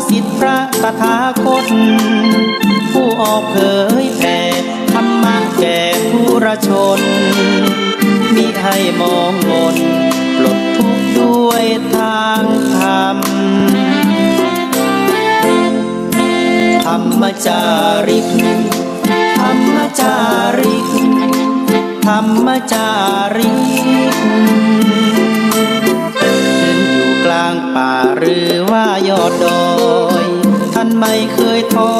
สิทธิพระตถาคตผู้ออกเผยแผ่ธรรมะแก่ผู้ราชนมิให้มองมนปลดทุกข์ด้วยทางธรรมธรรมจาริกธรรมจาริกธรรมจาริกขึ้นอยู่กลางป่าหรือว่ายอดดอยท่านไม่เคยถอ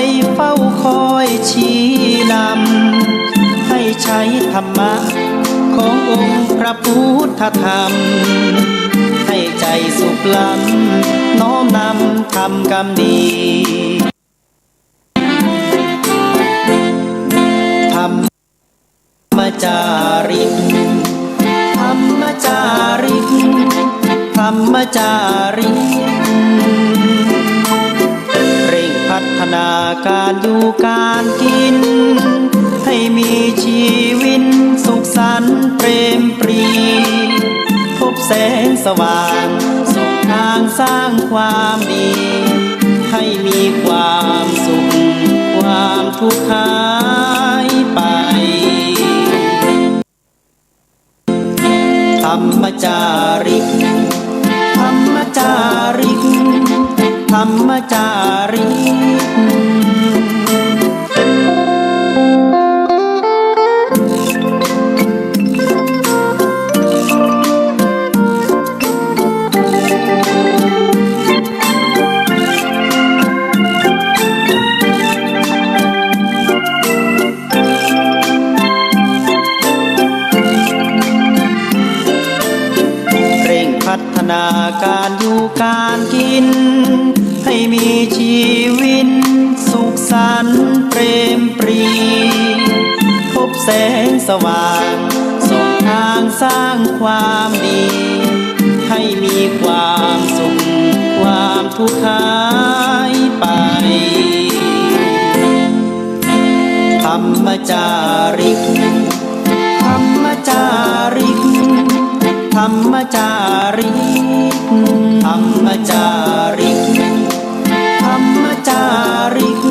ยเฝ้าคอยชี้นำให้ใช้ธรรมะขององค์พระพุทธธรรมให้ใจสุขล้ำน้อมนำทำกรรมดีธรรมจาริกธรรมจาริกธรรมจาริกเร่งพัฒนาการอยู่การกินให้มีชีวิตสุขสันต์เปรมปรีพบแสงสว่างส่องทางสร้างความดีให้มีความสุขความทุกข์หายไปธรรมจาริกธรรมจาริกธรรมจาริกพัฒนาการอยู่การกินให้มีชีวิตสุขสันต์เปรมปรีพบแสงสว่างส่องทางสร้างความดีให้มีความสุขความทุกข์หายไปธรรมจาริกธรรมจาริกธรรมจาริกธรรมจาริกธรรมจาริก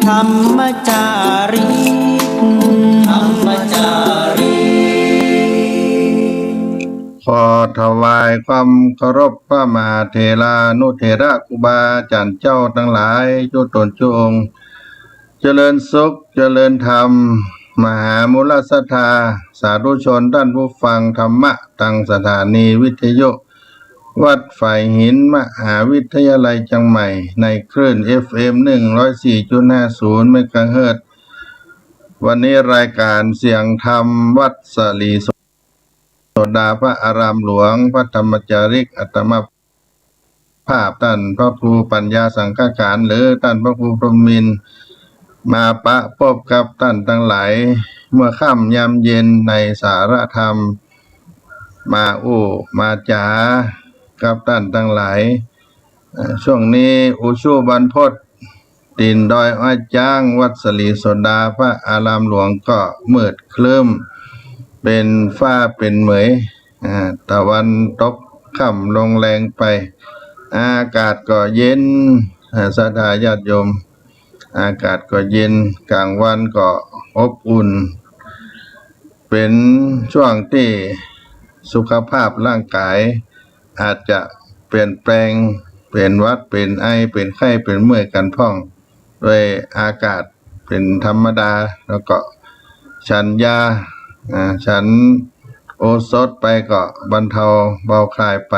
ธรรมจาริกธรรมจาริกขอถวายความเคารพพระมหาเถรานุเถระครูบาอาจารย์เจ้าทั้งหลายทุกตนทุกองค์เจริญสุขเจริญธรรมมหามุลศรัทธาสาธุชนท่านผู้ฟังธรรมะทางสถานีวิทยุวัดฝ่ายหินมหาวิทยาลัยเชียงใหม่ในคลื่น FM 104.50 เมกะเฮิรตซ์วันนี้รายการเสียงธรรมวัดสลีโสดาพระอารามหลวงพระธรรมจาริกอัตมภาพท่านพระครูปัญญาสังฆการหรือท่านพระครูพรหมินทร์มาปะพบกับท่านทั้งหลายเมื่อค่ำยามเย็นในสารธรรมมามาจ๋ากับท่านทั้งหลายช่วงนี้อุชูบรรพตตีนดอยอ้อยจ้างวัดสลีโสดาพระอารามหลวงก็มืดครึ้มเป็นฟ้าเป็นเหมยตะวันตกค่ำลงแรงไปอากาศก็เย็นศรัทธาญาติโยมอากาศก็เย็นกลางวันก็อบอุ่นเป็นช่วงที่สุขภาพร่างกายอาจจะเปลี่ยนแปลงเป็นหวัดเป็นไอเป็นไข้เป็นเมื่อยกันพ้องโดยอากาศเป็นธรรมดาแล้วก็ฉันยาฉันโอสถไปก็บรรเทาเบาคลายไป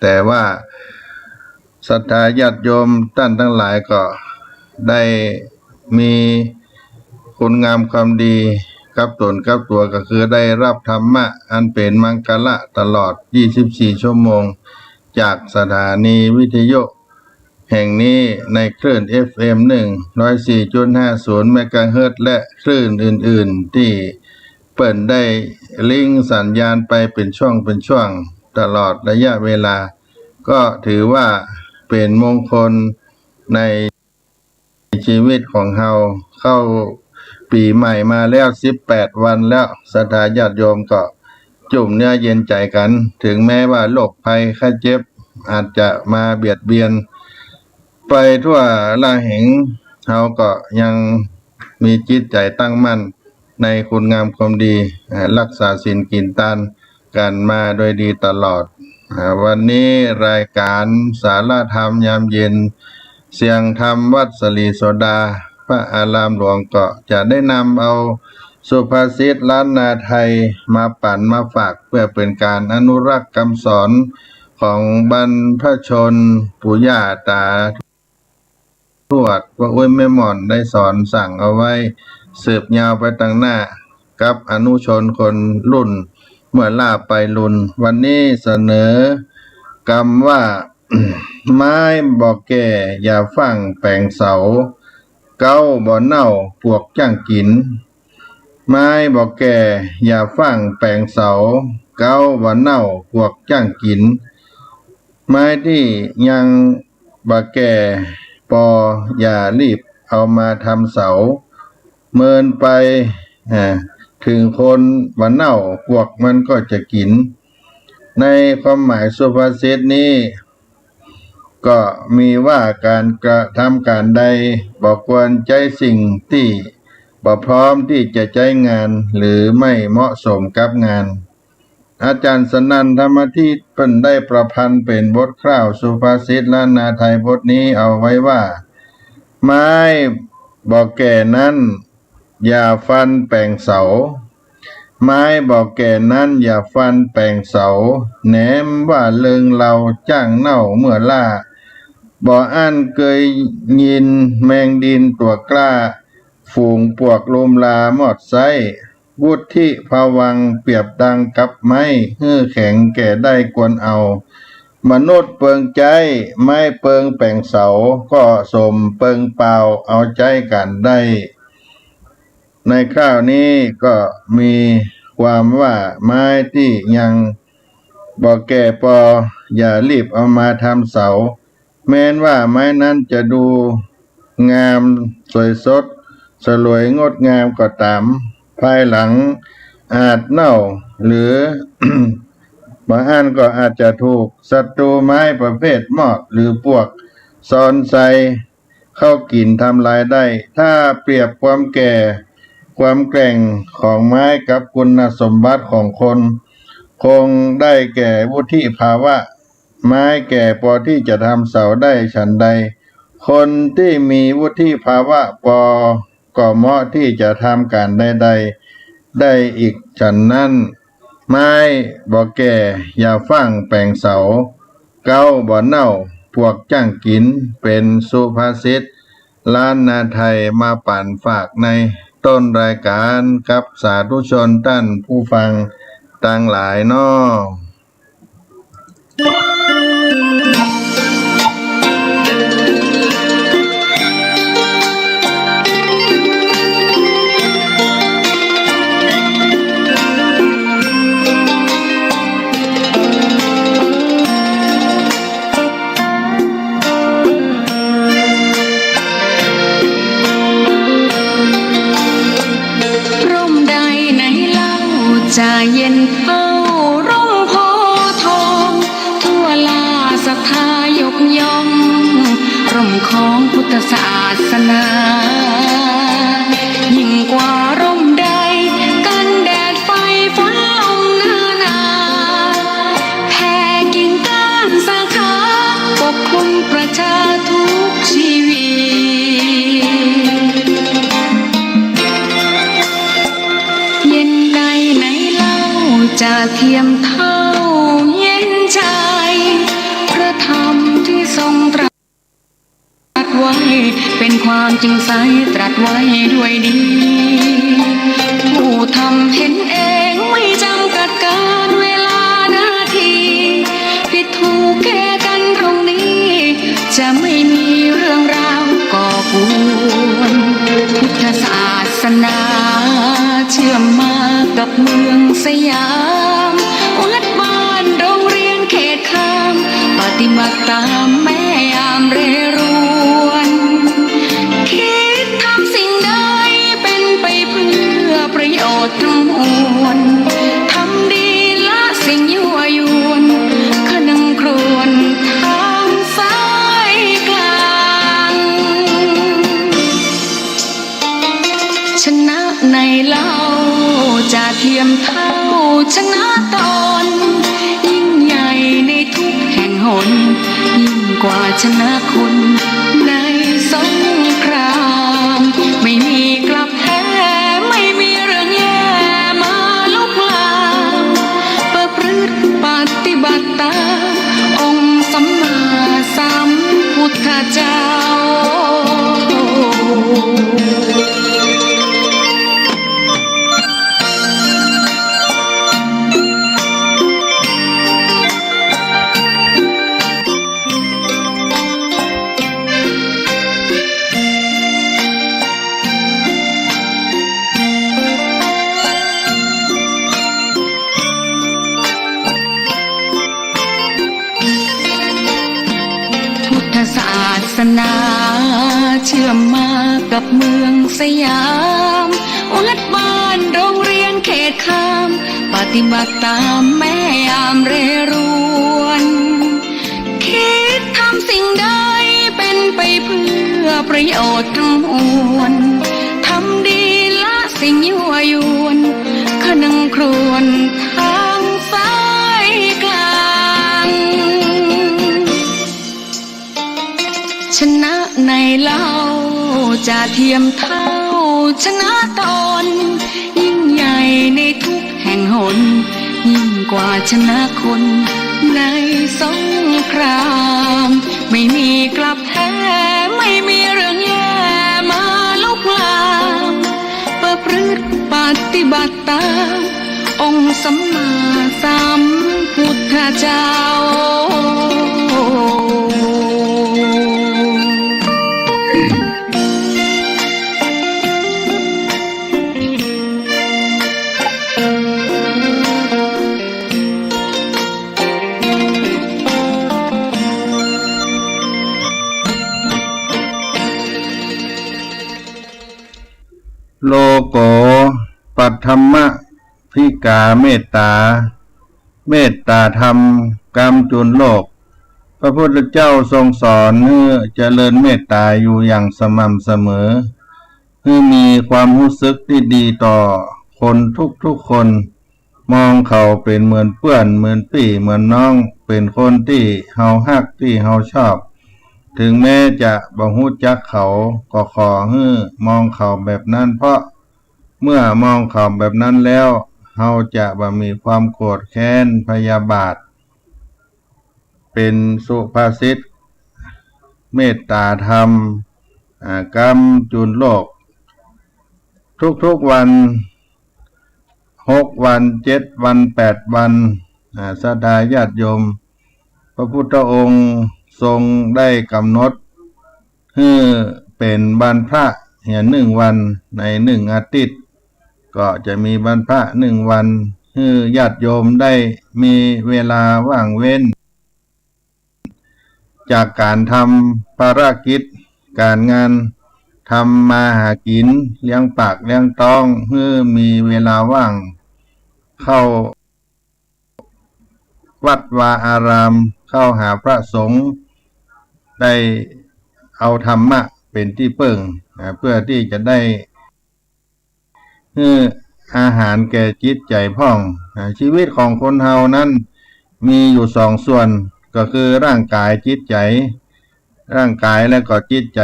แต่ว่าศรัทธาญาติโยมท่านทั้งหลายก็ได้มีคุณงามความดีกับตนกับตัวก็คือได้รับธรรมะอันเป็นมังคละตลอด24ชั่วโมงจากสถานีวิทยุแห่งนี้ในคลื่น FM 104.50 เมกะเฮิรตซ์และคลื่นอื่นๆที่เปิดได้ลิงก์สัญญาณไปเป็นช่วงตลอดระยะเวลาก็ถือว่าเป็นมงคลในชีวิตของเราเข้าปีใหม่มาแล้ว18วันแล้วศรัทธาญาติโยมก็จุ่มเนื้อเย็นใจกันถึงแม้ว่าโรคภัยไข้เจ็บอาจจะมาเบียดเบียน ไปทั่วละแห่งเราก็ยังมีจิตใจตั้งมั่นในคุณงามความดีรักษาศีลกินทานกันมาโดยดีตลอดวันนี้รายการสาระธรรมยามเย็นเสียงธรรมวัดสลีโสดาพระอารามหลวงก็จะได้นำเอาสุภาษิตล้านนาไทยมาปั่นมาฝากเพื่อเป็นการอนุรักษ์คำสอนของบรรพชนปู่ย่าตาทวดว่าอุ้ยแม่หม่อนได้สอนสั่งเอาไว้สืบยาวไปตั้งหน้ากับอนุชนคนรุ่นเมื่อล่าไปรุ่นวันนี้เสนอกรรมว่า ไม้บอกแก่อย่าฟังแปลงเสาเก้าบ่เน่าพวกจ้างกินไม้บอกแก่อย่าฟังแปลงเสาเก้าบ่เน่าพวกจ้างกินไม้ที่ยังบ่แก่ปออย่ารีบเอามาทำเสาเมินไปถึงคนบ่เน่าพวกมันก็จะกินในความหมายสุภาษิตนี้ก็มีว่าการกระทำการใดบ่ควรใจสิ่งที่บ่พร้อมที่จะใช้งานหรือไม่เหมาะสมกับงานอาจารย์สนั่นธรรมทิตเพิ่นได้ประพันธ์เป็นบทคร่าวสุภาษิตล้านนาไทยบทนี้เอาไว้ว่าไม้บอกแก่นั้นอย่าฟันแปลงเสาไม้บอกแก่นั้นอย่าฟันแปลงเสาแหนมว่าเลิงเราจ้างเน่าเมื่อล่าบ่อ่านเคยยินแมงดินตัวกล้าฝูงปวกลมลาหมอดไซวุฒิภาวังเปรียบดังกับไม้ฮื้อแข็งแก่ได้กวนเอามนุษย์เปิงใจไม่เปิงแปลงเสาก็สมเปิงเปล่าเอาใจกันได้ในคราวนี้ก็มีความว่าไม้ที่ยังบ่แก่ปออย่ารีบเอามาทำเสาแม้นว่าไม้นั้นจะดูงามสวยสดสลวยงดงามก็ตามภายหลังอาจเน่าหรือ บางอันก็อาจจะถูกศัตรูไม้ประเภทมอดหรือพวกซอนไซเข้ากินทำลายได้ถ้าเปรียบความแก่ความแกร่งของไม้กับคุณสมบัติของคนคงได้แก่วุฒิภาวะไม้แก่พอที่จะทำเสาได้ฉันใดคนที่มีวุฒิภาวะพอก็เหมาะที่จะทำการใดๆได้อีกฉันนั้นไม้บ่แก่อย่าฟังแปลงเสาเก้าบ่เน่าพวกจ้างกินเป็นสุภาษิตล้านนาไทยมาปั่นฝากในต้นรายการกับสาธุชนท่านผู้ฟังต่างหลายน้อ จะเย็นเท่าร่มโพทองทั่วลาศรัทธายกย่องร่มของพุทธศาสนายิ่งกว่าร่มใดกันแดดไฟฝนลมนาแผ่กิ่งก้านสาขาปกคลุมประชาทุกชีวิตเย็นใดไหนจะเทียมเท่าเย็นใจพระธรรมที่ทรงตรัสไว้เป็นความจริงใสตรัสไว้ด้วยดีผู้ทำเห็นเองไม่จำกัดการเวลานาทีผิดถูกแก้กันตรงนี้จะไม่มีเรื่องราวก่อกวนพุทธศาสนาเชื่อมมากับเมืองสยามวัดบ้านโรงเรียนเขตข้ามปฏิบัติตามแม่ยามเรรวนคิดทำสิ่งใดเป็นไปเพื่อประโยชน์ทั้งมวลทำดีละสิ่งยั่วยวนขนึงครวญทางสายกลาง เทียมเท่าชนะตนยิ่งใหญ่ในทุกแห่งหนยิ่งกว่าชนะคนในสงครามไม่มีกลับแพ้ไม่มีเรื่องแย่มาลุกลามประพฤติปฏิบัติตามองค์สัมมาสัมพุทธเจ้าศาสนาเชื่อมมากับเมืองสยามวัดบ้านโรงเรียนเขตคามปฏิบัติตามแม่ยามเรรวนคิดทำสิ่งใดเป็นไปเพื่อประโยชน์ทั้งมวลทำดีละสิ่งยั่วยวนขนึงครวญทางสายกลางชนะในเล่าจะเทียมเท่าชนะตนยิ่งใหญ่ในทุกแห่งหนยิ่งกว่าชนะคนในสงครามไม่มีกลับแพ้ไม่มีเรื่องแย่มาลุกลามประพฤติปฏิบัติตามองค์สัมมาสัมพุทธเจ้าโลโกปัทธมมะพิกาเมตตาเมตตาธรรมกำจุนโลกพระพุทธเจ้าทรงสอนให้เจริญเมตตาอยู่อย่างสม่ำเสมอให้มีความรู้สึกที่ดีต่อคนทุกคนมองเขาเป็นเหมือนเพื่อนเหมือนพี่เหมือนน้องเป็นคนที่เฮาฮักที่เฮาชอบถึงแม้จะบ่ฮู้จักเขาก็ขอให้มองเขาแบบนั้นเพราะเมื่อมองเขาแบบนั้นแล้วเฮาจะบ่มีความโกรธแค้นพยาบาทเป็นสุภาษิตเมตตาธรรมกรรมจุนโลกทุกๆวัน6 วัน7 วัน8 วันศรัทธาญาติโยมพระพุทธองค์ทรงได้กำหนดให้เป็นวันพระ1 วันใน1 อาทิตย์ก็จะมีวันพระ1 วันให้ญาติโยมได้มีเวลาว่างเว้นจากการทำภารกิจการงานทำมาหากินเลี้ยงปากเลี้ยงท้องให้มีเวลาว่างเข้าวัดวาอารามเข้าหาพระสงฆ์ได้เอาธรรมะเป็นที่เพิ่งเพื่อที่จะได้อาหารแก่จิตใจพ่องชีวิตของคนเฮานั้นมีอยู่2 ส่วนก็คือร่างกายจิตใจร่างกายและก็จิตใจ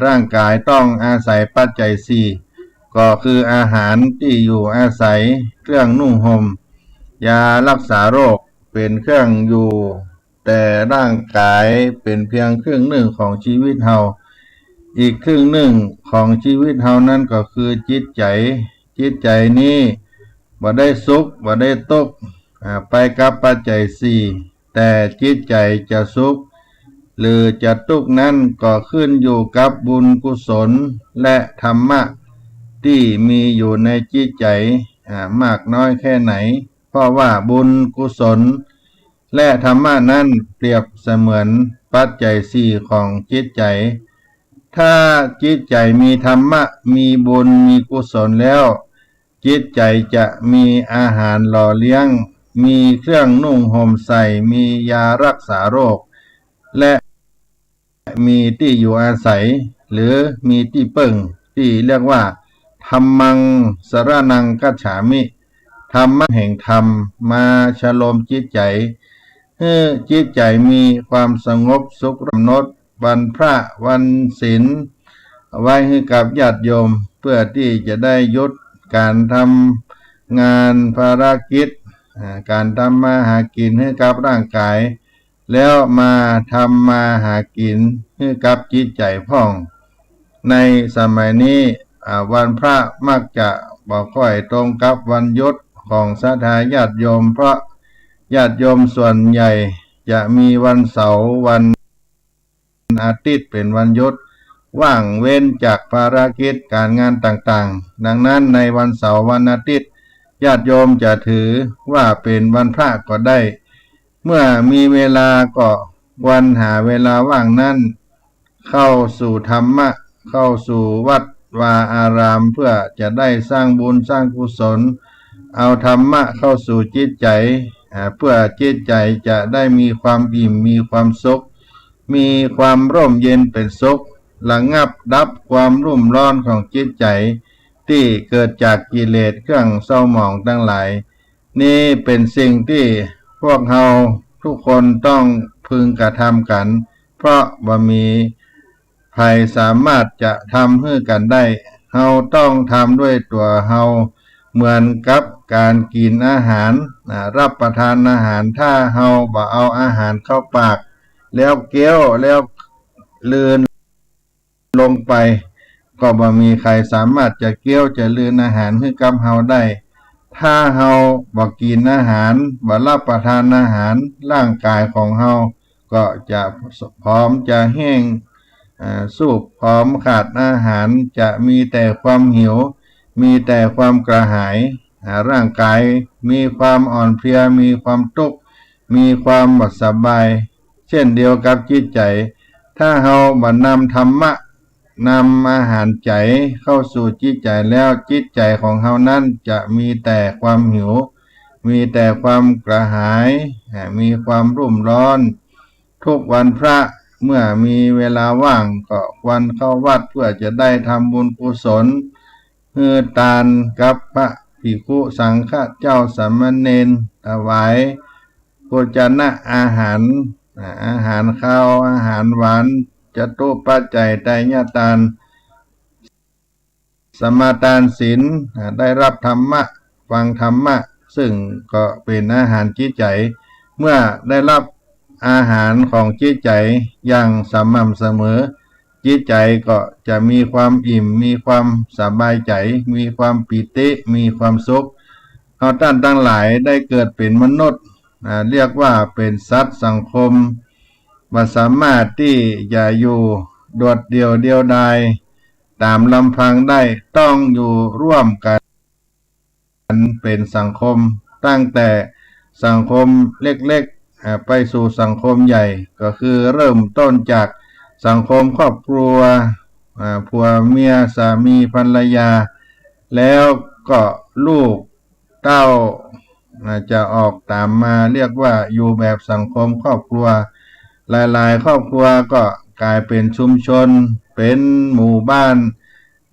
ร่างกายต้องอาศัยปัจจัย4ก็คืออาหารที่อยู่อาศัยเครื่องนุ่งห่มยารักษาโรคเป็นเครื่องอยู่แต่ร่างกายเป็นเพียงครึ่งหนึ่งของชีวิตเฮาอีกครึ่งหนึ่งของชีวิตเฮานั้นก็คือจิตใจนี้บ่ได้สุขบ่ได้ทุกข์ไปกับปัจจัย4แต่จิตใจจะสุขหรือจะทุกข์นั้นก็ขึ้นอยู่กับบุญกุศลและธรรมะที่มีอยู่ในจิตใจมากน้อยแค่ไหนเพราะว่าบุญกุศลและธรรมะนั้นเปรียบเสมือนปัจจัย4ของจิตใจถ้าจิตใจมีธรรมะมีบุญมีกุศลแล้วจิตใจจะมีอาหารหล่อเลี้ยงมีเครื่องนุ่งห่มใส่มียารักษาโรคและมีที่อยู่อาศัยหรือมีที่พึ่งที่เรียกว่าธัมมังสรณังคัจฉามิ ธรรมะแห่งธรรมมาชโลมจิตใจให้จิตใจมีความสงบสุขกำหนดวันพระวันศีลไว้ให้กับญาติโยมเพื่อที่จะได้ยุดการทำงานภารกิจการทำมาหากินให้กับร่างกายแล้วมาทำมาหากินให้กับจิตใจพ่องในสมัยนี้วันพระมักจะบ่ค่อยตรงกับวันหยุดของศรัทธาญาติโยมเพราะญาติโยมส่วนใหญ่จะมีวันเสาร์วันอาทิตย์เป็นวันหยุดว่างเว้นจากภารกิจการงานต่างๆดังนั้นในวันเสาร์วันอาทิตย์ญาติโยมจะถือว่าเป็นวันพระก็ได้เมื่อมีเวลาก็วันหาเวลาว่างนั้นเข้าสู่ธรรมะเข้าสู่วัดวาอารามเพื่อจะได้สร้างบุญสร้างกุศลเอาธรรมะเข้าสู่จิตใจเพื่อจิตใจจะได้มีความอิ่มมีความสุขมีความร่มเย็นเป็นสุขระงับดับความรุ่มร้อนของจิตใจที่เกิดจากกิเลสเครื่องเศร้าหมองทั้งหลายนี่เป็นสิ่งที่พวกเราทุกคนต้องพึงกระทำกันเพราะบ่มีใครสามารถจะทำให้กันได้เราต้องทำด้วยตัวเราเหมือนกับการกินอาหารรับประทานอาหารถ้าเราบ่เอาอาหารเข้าปากแล้วเคี้ยวแล้วลืนลงไปก็บ่มีใครสามารถจะเคี้ยวจะลืนอาหารให้กับเราได้ถ้าเราบ่กินอาหารบ่รับประทานอาหารร่างกายของเราก็จะพร้อมจะแห้งสูบพร้อมขาดอาหารจะมีแต่ความหิวมีแต่ความกระหายร่างกายมีความอ่อนเพลียมีความทุกข์มีความบ่สบายเช่นเดียวกับจิตใจถ้าเราบ่นำธรรมะนำอาหารใจเข้าสู่จิตใจแล้วจิตใจของเรานั้นจะมีแต่ความหิวมีแต่ความกระหายมีความรุ่มร้อนทุกวันพระเมื่อมีเวลาว่างก็ควรเข้าวัดเพื่อจะได้ทำบุญกุศลคือทานกับพระภิกขุสังฆเจ้าสามเณรถวายโภชนะอาหารข้าวอาหารหวานจตุปัจจัยไตรยทานสมาทานศีลได้รับธรรมะฟังธรรมะซึ่งก็เป็นอาหารจิตใจเมื่อได้รับอาหารของจิตใจอย่างสม่ำเสมอจิตใจก็จะมีความอิ่มมีความสบายใจมีความปิติมีความสุขเราท่านทั้งหลายได้เกิดเป็นมนุษย์เรียกว่าเป็นสัตว์สังคมบ่สามารถที่จะอยู่โดดเดี่ยวเดียวดายตามลำพังได้ต้องอยู่ร่วมกันเป็นสังคมตั้งแต่สังคมเล็กๆไปสู่สังคมใหญ่ก็คือเริ่มต้นจากสังคมครอบครัวผัวเมียสามีภรรยาแล้วก็ลูกเต้าจะออกตามมาเรียกว่าอยู่แบบสังคมครอบครัวหลายๆครอบครัวก็กลายเป็นชุมชนเป็นหมู่บ้าน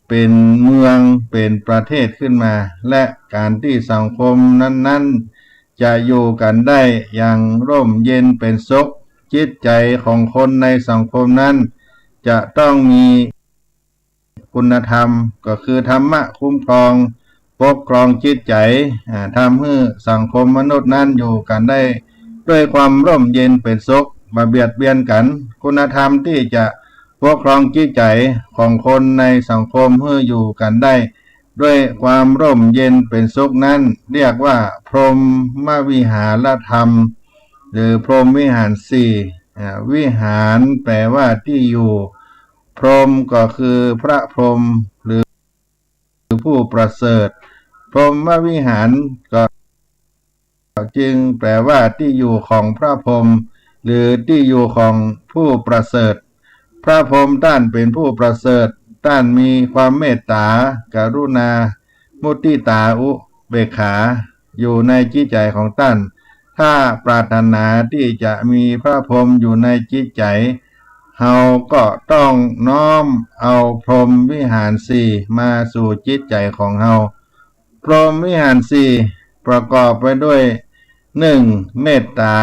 เป็นเมืองเป็นประเทศขึ้นมาและการที่สังคมนั้นๆจะอยู่กันได้อย่างร่มเย็นเป็นสุขจิตใจของคนในสังคมนั้นจะต้องมีคุณธรรมก็คือธรรมะคุ้มครองปกครองจิตใจทำให้สังคมมนุษย์นั้นอยู่กันได้ด้วยความร่มเย็นเป็นสุขมาเบียดเบียนกันคุณธรรมที่จะปกครองจิตใจของคนในสังคมให้อยู่กันได้ด้วยความร่มเย็นเป็นสุขนั้นเรียกว่าพรหมวิหารธรรมหรือพรหมวิหารสี่วิหารแปลว่าที่อยู่พรหมก็คือพระพรหมหรือผู้ประเสริฐพรหมวิหารก็จึงแปลว่าที่อยู่ของพระพรหมหรือที่อยู่ของผู้ประเสริฐพระพรหมท่านเป็นผู้ประเสริฐท่านมีความเมตตากรุณามุทิตาอุเบกขาอยู่ในจิตใจของท่านถ้าปรารถนาที่จะมีพระพรหมอยู่ในจิตใจเฮาก็ต้องน้อมเอาพรหมวิหารสี่มาสู่จิตใจของเฮาพรหมวิหารสี่ ประกอบไปด้วย1. เมตตา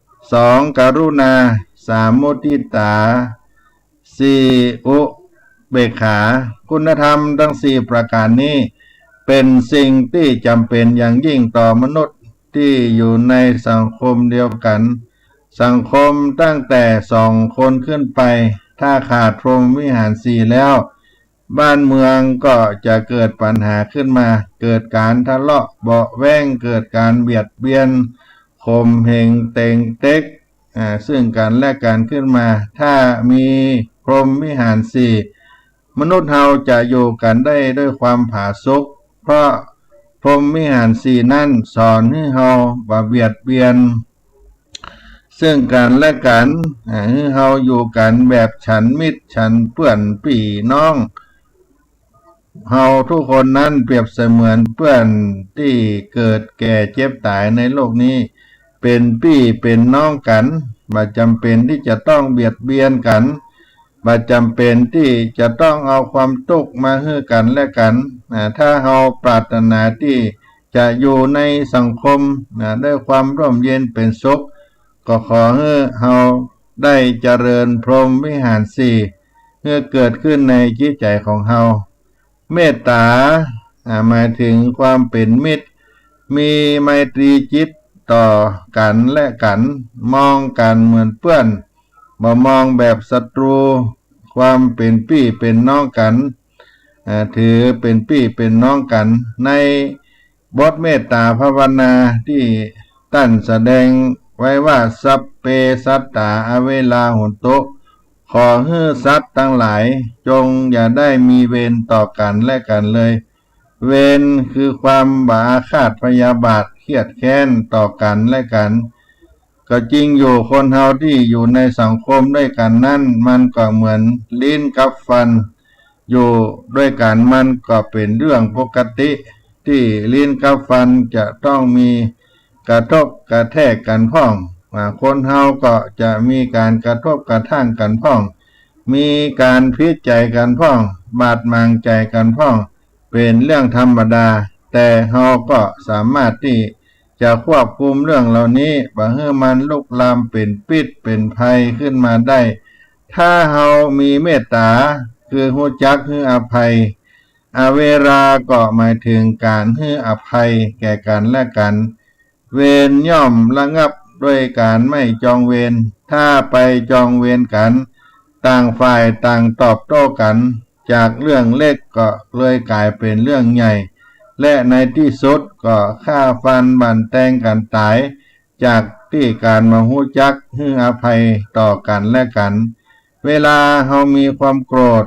2. กรุณา 3. มุทิตา 4. อุเบกขา คุณธรรมทั้ง4ประการนี้เป็นสิ่งที่จำเป็นอย่างยิ่งต่อมนุษย์ที่อยู่ในสังคมเดียวกันสังคมตั้งแต่2 คนขึ้นไปถ้าขาดพรหมวิหาร4แล้วบ้านเมืองก็จะเกิดปัญหาขึ้นมาเกิดการทะเลาะเบาะแว้งเกิดการเบียดเบียนข่มเหงเต็งเต็กซึ่งกันและกันขึ้นมาถ้ามีพรหมวิหาร4มนุษย์เราจะอยู่กันได้ด้วยความผาสุกเพราะพรหมวิหาร4นั่นสอนให้เราบ่เบียดเบียนซึ่งกันและกันให้เราอยู่กันแบบฉันมิตรฉันเพื่อนพี่น้องเฮาทุกคนนั้นเปรียบเสมือนเพื่อนที่เกิดแก่เจ็บตายในโลกนี้เป็นพี่เป็นน้องกันบ่จำเป็นที่จะต้องเบียดเบียนกันบ่จำเป็นที่จะต้องเอาความทุกข์มาให้กันและกันถ้าเฮาปรารถนาที่จะอยู่ในสังคมด้วยความร่มเย็นเป็นสุขก็ขอให้เฮาได้เจริญพรหมวิหาร4เพื่อเกิดขึ้นในจิตใจของเฮาเมตตาหมายถึงความเป็นมิตรมีไมตรีจิตต่อกันและกันมองกันเหมือนเพื่อนบ่มองแบบศัตรูความเป็นพี่เป็นน้องกันถือเป็นพี่เป็นน้องกันในบทเมตตาภาวนาที่ท่านแสดงไว้ว่าสัพเพสัตตาอเวลาโหนตุขอให้สัตว์ทั้งหลายจงอย่าได้มีเวรต่อกันและกันเลยเวรคือความบาอาฆาตพยาบาทเครียดแค้นต่อกันและกันก็จริงอยู่คนเฮาที่อยู่ในสังคมด้วยกันนั่นมันก็เหมือนลิ้นกับฟันอยู่ด้วยกันมันก็เป็นเรื่องปกติที่ลิ้นกับฟันจะต้องมีกระทบกระแทกกันพ้องคนเฮาก็จะมีการกระทบกระทั่งกันพ้องมีการพิจารณากันพ้องบาดหมางใจกันพ้องเป็นเรื่องธรรมดาแต่เฮาก็สามารถที่จะควบคุมเรื่องเหล่านี้บ่ให้มันลุกลามเป็นพิษเป็นภัยขึ้นมาได้ถ้าเฮามีเมตตาคือรู้จักให้อภัยอเวราก็หมายถึงการให้อภัยแก่กันและกันเวรย่อมระงับด้วยการไม่จองเวรถ้าไปจองเวรกันต่างฝ่ายต่างตอบโต้กันจากเรื่องเล็กก็เลยกลายเป็นเรื่องใหญ่และในที่สุดก็ฆ่าฟันบั่นแทงกันตายจากที่การมาฮู้จักให้อภัยต่อกันและกันเวลาเฮามีความโกรธ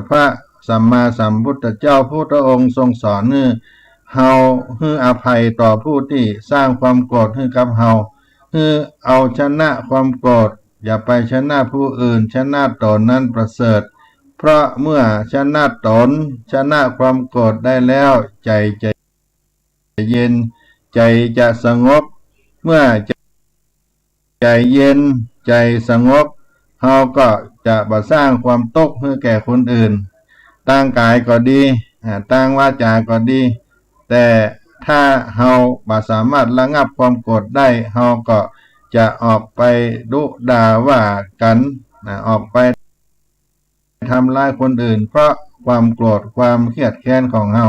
พระสัมมาสัมพุทธเจ้าพุทธองค์ทรงสอนให้อภัยต่อผู้ที่สร้างความโกรธให้กับเฮาให้เอาชนะความโกรธอย่าไปชนะผู้อื่นชนะตนนั้นประเสริฐเพราะเมื่อชนะตนชนะความโกรธได้แล้วใจจะเย็นใจจะสงบเมื่อใจเย็นใจสงบเฮาก็จะบ่สร้างความตกให้แก่คนอื่นตั้งกายก็ดีตั้งวาจาก็ดีแต่ถ้าเฮาบ่สามารถระงับความโกรธได้เฮาก็จะออกไปดุด่าว่ากันออกไปทำร้ายคนอื่นเพราะความโกรธความเครียดแค้นของเฮา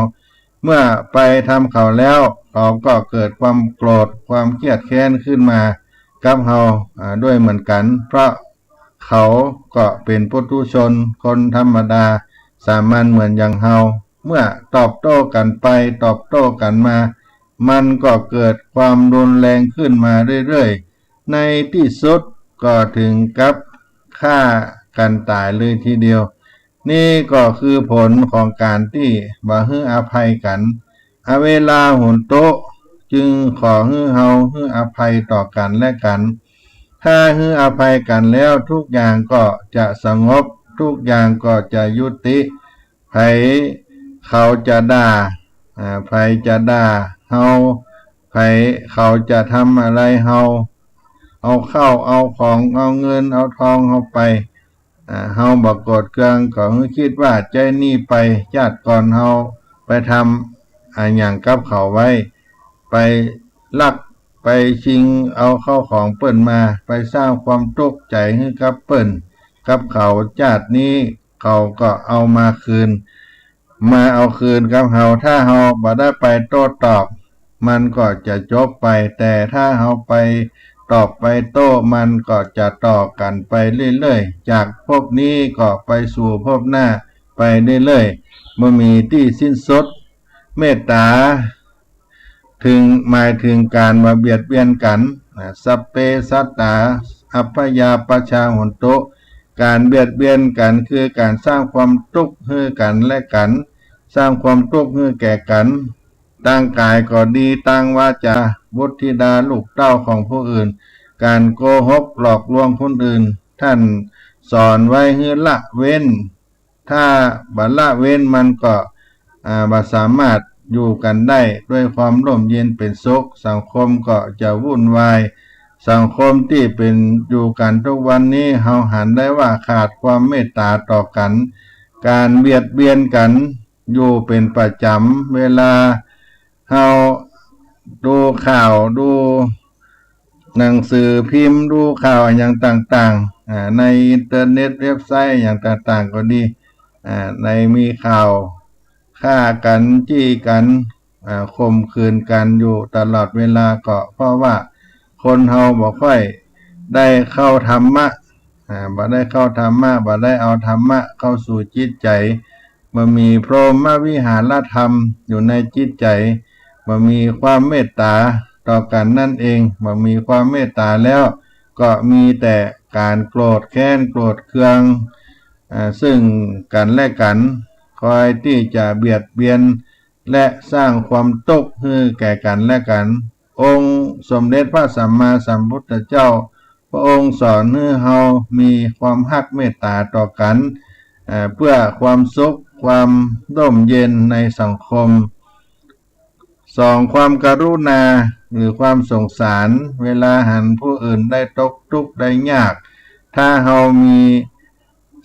เมื่อไปทำเขาแล้วเขาก็เกิดความโกรธความเครียดแค้นขึ้นมากับเฮาด้วยเหมือนกันเพราะเขาก็เป็นปุถุชนคนธรรมดาสามัญเหมือนอย่างเฮาเมื่อตอบโต้กันไปตอบโต้กันมามันก็เกิดความรุนแรงขึ้นมาเรื่อยๆในที่สุดก็ถึงกับฆ่ากันตายเลยทีเดียวนี่ก็คือผลของการที่บ่ให้อภัยกันเวลาโหนโตจึงขอให้เฮาให้อภัยต่อกันและกันถ้าให้อภัยกันแล้วทุกอย่างก็จะสงบทุกอย่างก็จะยุติไผเขาจะด่าไผจะด่าเฮาไผเขาจะทำอะไรเฮาเอาเข้าเอาของเอาเงินเอาทองเฮาไปเฮาบ่โกรธเคืองก็คิดว่าใจนี่ไปญาติก่อนเฮาไปทำ อันอย่างกับเขาไว้ไปลักไปชิงเอาเข้าของเปิ้นมาไปสร้างความทุกข์ใจให้กับเปิ้นกับเขาชาตินี้เขาก็เอามาคืนกับเฮาถ้าเฮาบ่ได้ไปโต้ตอบมันก็จะจบไปแต่ถ้าเฮาไปตอบไปโต้มันก็จะต่อกันไปเรื่อยๆจากภพนี้ก็ไปสู่ภพหน้าไปเรื่อยๆบ่มีที่สิ้นสุดเมตตาถึงหมายถึงการมาเบียดเบียนกันสัพเพสัตตาอัพพยาปชาโหนตุการเบียดเบียนกันคือการสร้างความทุกข์ให้กันและกันสร้างความทุกข์ให้แก่กันตั้งกายก็ดีตั้งวาจาบุตรธิดาลูกเต้าของผู้อื่นการโกหกหลอกลวงคนอื่นท่านสอนไว้ให้ละเว้นถ้าบ่ละเว้นมันก็บ่สามารถอยู่กันได้ด้วยความร่มเย็นเป็นสุขสังคมก็จะวุ่นวายสังคมที่เป็นอยู่กันทุกวันนี้เฮาหันได้ว่าขาดความเมตตาต่อกันการเบียดเบียนกันอยู่เป็นประจำเวลาเฮาดูข่าวดูหนังสือพิมพ์ดูข่าวอย่างต่างๆในอินเทอร์เน็ตเว็บไซต์อย่างต่างๆก็ดีในมีข่าวฆ่ากันจี้กันข่มขืนกันอยู่ตลอดเวลาก็เพราะว่าคนเฮาบ่ค่อยได้เข้าธรรมะบ่ได้เข้าธรรมะบ่ได้เอาธรรมะเข้าสู่จิตใจบ่มีพรหมวิหารธรรมอยู่ในจิตใจบ่มีความเมตตาต่อกันนั่นเองบ่มีความเมตตาแล้วก็มีแต่การโกรธแค้นโกรธเคืองซึ่งกันและกันคอยที่จะเบียดเบียนและสร้างความทุกข์ให้แก่กันและกันองค์สมเด็จพระสัมมาสัมพุทธเจ้าพระองค์สอนให้เฮามีความรักเมตตาต่อกันเพื่อความสุขความร่มเย็นในสังคมสองความกรุณาหรือความสงสารเวลาหันผู้อื่นได้ตกทุกข์ได้ยากถ้าเฮามี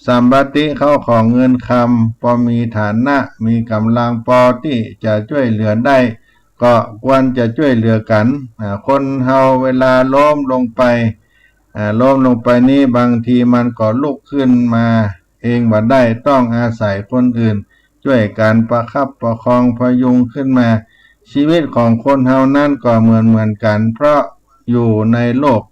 สัมปติเข้าของเงินคำพอมีฐานะมีกำลังพอที่จะช่วยเหลือได้ก็ควรจะช่วยเหลือกันคนเฮาเวลาล้มลงไปนี้บางทีมันก็ลุกขึ้นมาเองบ่ได้ต้องอาศัยคนอื่นช่วยกันประคับประคองพยุงขึ้นมาชีวิตของคนเฮานั้นก็เหมือนกันเพราะอยู่ในโลก